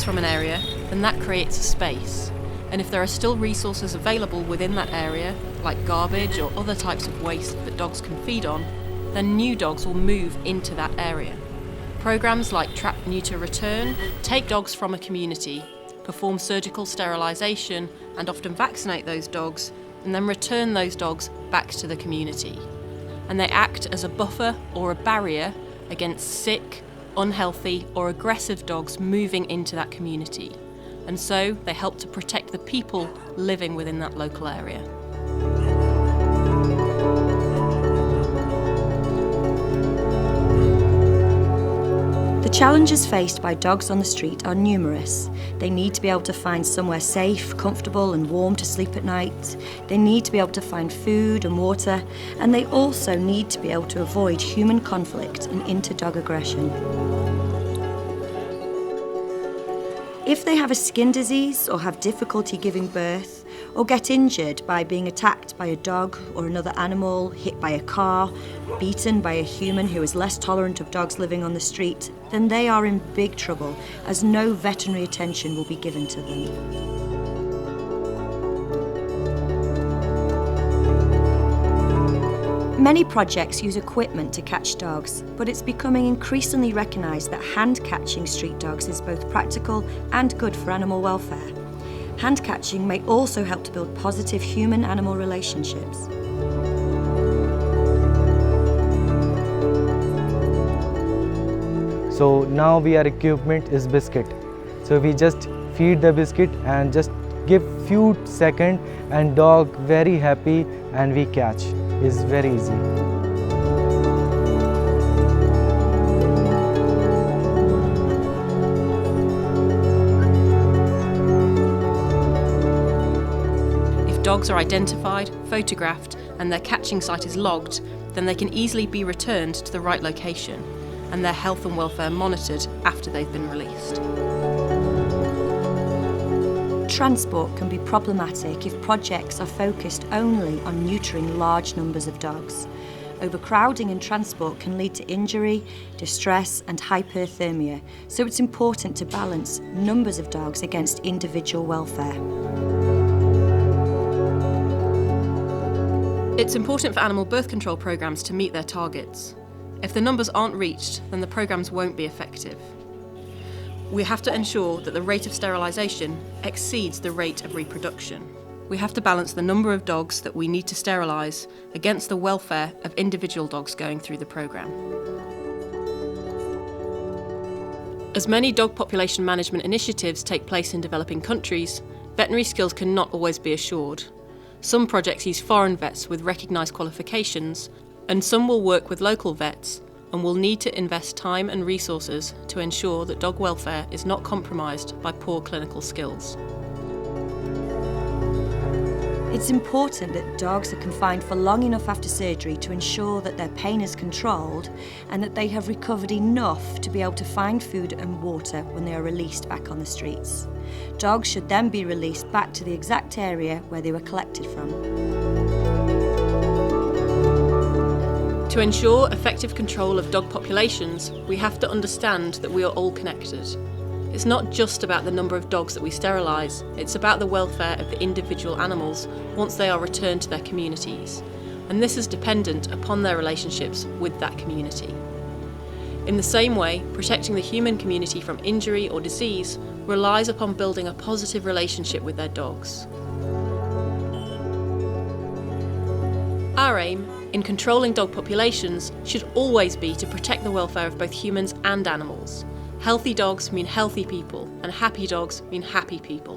dogs from an area, then that creates a space. And if there are still resources available within that area, like garbage or other types of waste that dogs can feed on, then new dogs will move into that area. Programs like Trap, Neuter, Return take dogs from a community, perform surgical sterilisation and often vaccinate those dogs, and then return those dogs back to the community. And they act as a buffer or a barrier against sick, unhealthy or aggressive dogs moving into that community. And so they help to protect the people living within that local area. The challenges faced by dogs on the street are numerous. They need to be able to find somewhere safe, comfortable and warm to sleep at night. They need to be able to find food and water, and they also need to be able to avoid human conflict and inter-dog aggression. If they have a skin disease or have difficulty giving birth, or get injured by being attacked by a dog or another animal, hit by a car, beaten by a human who is less tolerant of dogs living on the street, then they are in big trouble, as no veterinary attention will be given to them. Many projects use equipment to catch dogs, but it's becoming increasingly recognised that hand-catching street dogs is both practical and good for animal welfare. Hand-catching may also help to build positive human-animal relationships. So now our equipment is biscuit. So we just feed the biscuit and just give few seconds and dog very happy and we catch. It's very easy. If dogs are identified, photographed, and their catching site is logged, then they can easily be returned to the right location and their health and welfare monitored after they've been released. Transport can be problematic if projects are focused only on neutering large numbers of dogs. Overcrowding in transport can lead to injury, distress and hyperthermia, so it's important to balance numbers of dogs against individual welfare. It's important for animal birth control programs to meet their targets. If the numbers aren't reached, then the programs won't be effective. We have to ensure that the rate of sterilisation exceeds the rate of reproduction. We have to balance the number of dogs that we need to sterilise against the welfare of individual dogs going through the programme. As many dog population management initiatives take place in developing countries, veterinary skills cannot always be assured. Some projects use foreign vets with recognised qualifications, and some will work with local vets and will need to invest time and resources to ensure that dog welfare is not compromised by poor clinical skills. It's important that dogs are confined for long enough after surgery to ensure that their pain is controlled and that they have recovered enough to be able to find food and water when they are released back on the streets. Dogs should then be released back to the exact area where they were collected from. To ensure effective control of dog populations, we have to understand that we are all connected. It's not just about the number of dogs that we sterilise, it's about the welfare of the individual animals once they are returned to their communities, and this is dependent upon their relationships with that community. In the same way, protecting the human community from injury or disease relies upon building a positive relationship with their dogs. Our aim in controlling dog populations should always be to protect the welfare of both humans and animals. Healthy dogs mean healthy people, and happy dogs mean happy people.